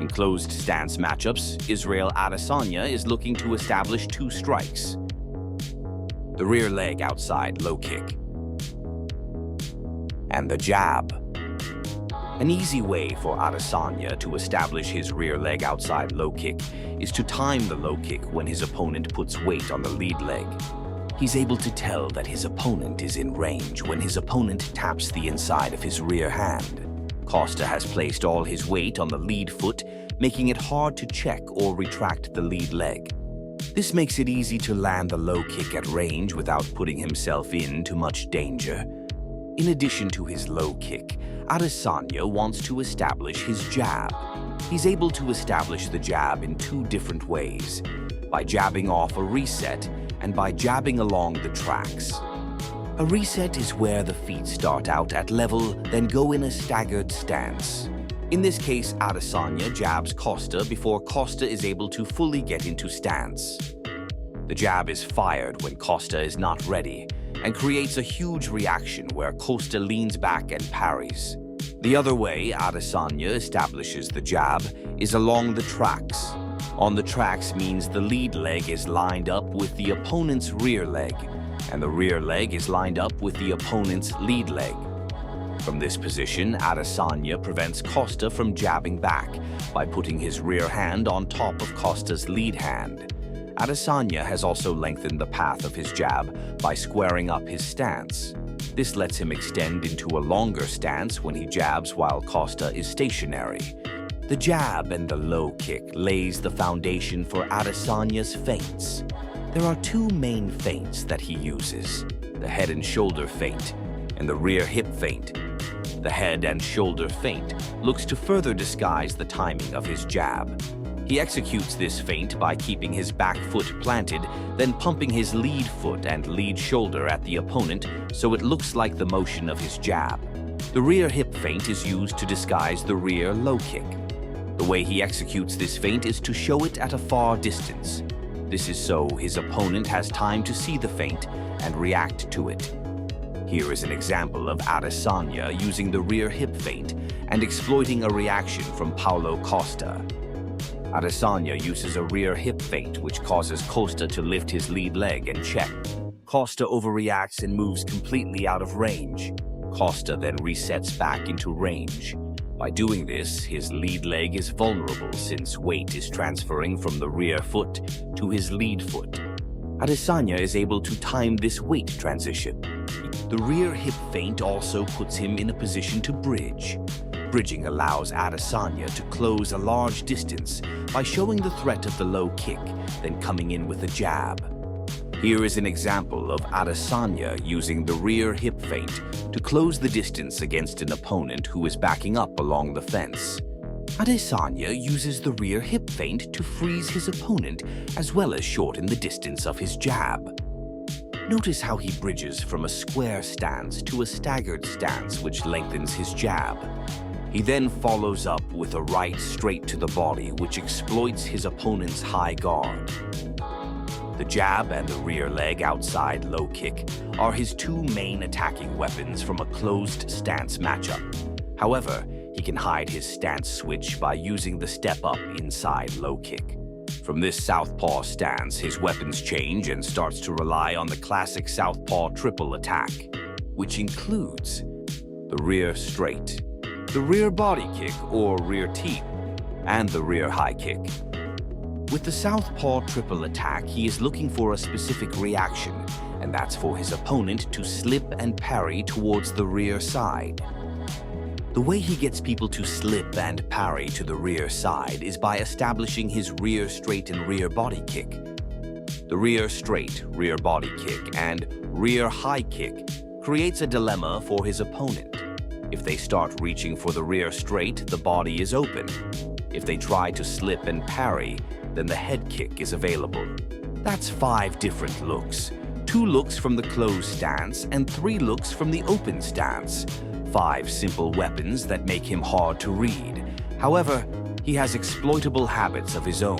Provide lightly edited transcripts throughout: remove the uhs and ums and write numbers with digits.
In closed stance matchups, Israel Adesanya is looking to establish two strikes. The rear leg outside low kick and the jab. An easy way for Adesanya to establish his rear leg outside low kick is to time the low kick when his opponent puts weight on the lead leg. He's able to tell that his opponent is in range when his opponent taps the inside of his rear hand. Costa has placed all his weight on the lead foot, making it hard to check or retract the lead leg. This makes it easy to land the low kick at range without putting himself into much danger. In addition to his low kick, Adesanya wants to establish his jab. He's able to establish the jab in two different ways, by jabbing off a reset and by jabbing along the tracks. A reset is where the feet start out at level, then go in a staggered stance. In this case, Adesanya jabs Costa before Costa is able to fully get into stance. The jab is fired when Costa is not ready, and creates a huge reaction where Costa leans back and parries. The other way Adesanya establishes the jab is along the tracks. On the tracks means the lead leg is lined up with the opponent's rear leg, and the rear leg is lined up with the opponent's lead leg. From this position, Adesanya prevents Costa from jabbing back by putting his rear hand on top of Costa's lead hand. Adesanya has also lengthened the path of his jab by squaring up his stance. This lets him extend into a longer stance when he jabs while Costa is stationary. The jab and the low kick lays the foundation for Adesanya's feints. There are two main feints that he uses, the head and shoulder feint and the rear hip feint. The head and shoulder feint looks to further disguise the timing of his jab. He executes this feint by keeping his back foot planted, then pumping his lead foot and lead shoulder at the opponent so it looks like the motion of his jab. The rear hip feint is used to disguise the rear low kick. The way he executes this feint is to show it at a far distance. This is so his opponent has time to see the feint and react to it. Here is an example of Adesanya using the rear hip feint and exploiting a reaction from Paulo Costa. Adesanya uses a rear hip feint which causes Costa to lift his lead leg and check. Costa overreacts and moves completely out of range. Costa then resets back into range. By doing this, his lead leg is vulnerable since weight is transferring from the rear foot to his lead foot. Adesanya is able to time this weight transition. The rear hip feint also puts him in a position to bridge. Bridging allows Adesanya to close a large distance by showing the threat of the low kick, then coming in with a jab. Here is an example of Adesanya using the rear hip feint to close the distance against an opponent who is backing up along the fence. Adesanya uses the rear hip feint to freeze his opponent as well as shorten the distance of his jab. Notice how he bridges from a square stance to a staggered stance which lengthens his jab. He then follows up with a right straight to the body which exploits his opponent's high guard. The jab and the rear leg outside low kick are his two main attacking weapons from a closed stance matchup. However, he can hide his stance switch by using the step-up inside low kick. From this southpaw stance, his weapons change and starts to rely on the classic southpaw triple attack, which includes the rear straight, the rear body kick or rear teep, and the rear high kick. With the southpaw triple attack, he is looking for a specific reaction, and that's for his opponent to slip and parry towards the rear side. The way he gets people to slip and parry to the rear side is by establishing his rear straight and rear body kick. The rear straight, rear body kick, and rear high kick creates a dilemma for his opponent. If they start reaching for the rear straight, the body is open. If they try to slip and parry, then the head kick is available. That's 5 different looks. 2 looks from the closed stance and 3 looks from the open stance. 5 simple weapons that make him hard to read. However, he has exploitable habits of his own.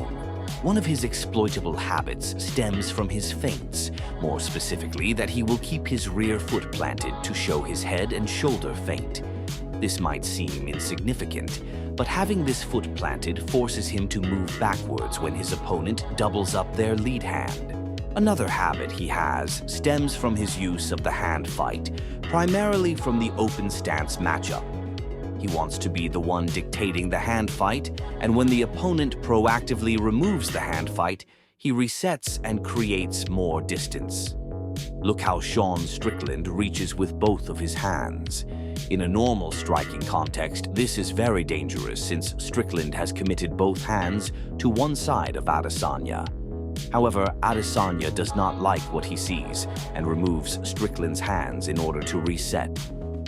One of his exploitable habits stems from his feints, more specifically that he will keep his rear foot planted to show his head and shoulder feint. This might seem insignificant, but having this foot planted forces him to move backwards when his opponent doubles up their lead hand. Another habit he has stems from his use of the hand fight, primarily from the open stance matchup. He wants to be the one dictating the hand fight, and when the opponent proactively removes the hand fight, he resets and creates more distance. Look how Sean Strickland reaches with both of his hands. In a normal striking context, this is very dangerous since Strickland has committed both hands to one side of Adesanya. However, Adesanya does not like what he sees and removes Strickland's hands in order to reset.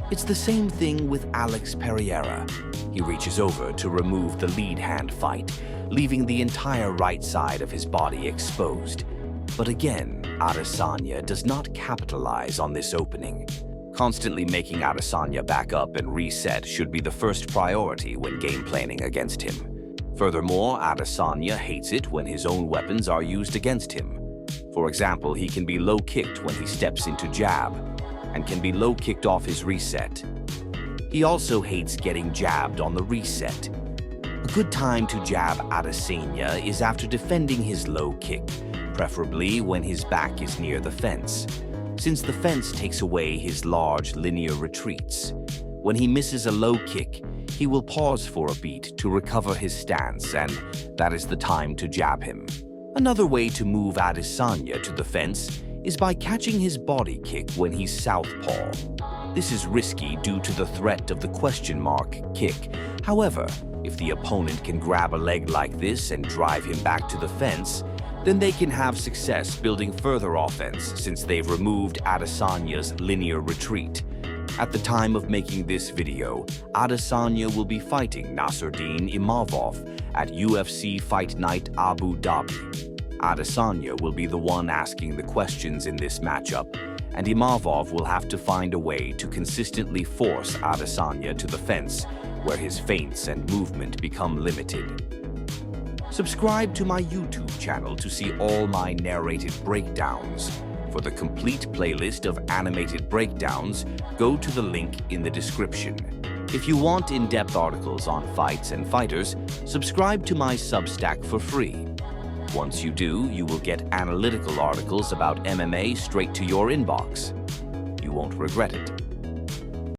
It's the same thing with Alex Pereira. He reaches over to remove the lead hand fight, leaving the entire right side of his body exposed. But again, Adesanya does not capitalize on this opening. Constantly making Adesanya back up and reset should be the first priority when game planning against him. Furthermore, Adesanya hates it when his own weapons are used against him. For example, he can be low-kicked when he steps into jab, and can be low-kicked off his reset. He also hates getting jabbed on the reset. A good time to jab Adesanya is after defending his low kick, preferably when his back is near the fence, since the fence takes away his large linear retreats. When he misses a low kick, he will pause for a beat to recover his stance, and that is the time to jab him. Another way to move Adesanya to the fence is by catching his body kick when he's southpaw. This is risky due to the threat of the question mark kick. However, if the opponent can grab a leg like this and drive him back to the fence, then they can have success building further offense since they've removed Adesanya's linear retreat. At the time of making this video, Adesanya will be fighting Nasruddin Imavov at UFC Fight Night Abu Dhabi. Adesanya will be the one asking the questions in this matchup, and Imavov will have to find a way to consistently force Adesanya to the fence, where his feints and movement become limited. Subscribe to my YouTube channel to see all my narrated breakdowns. For the complete playlist of animated breakdowns, go to the link in the description. If you want in-depth articles on fights and fighters, subscribe to my Substack for free. Once you do, you will get analytical articles about MMA straight to your inbox. You won't regret it.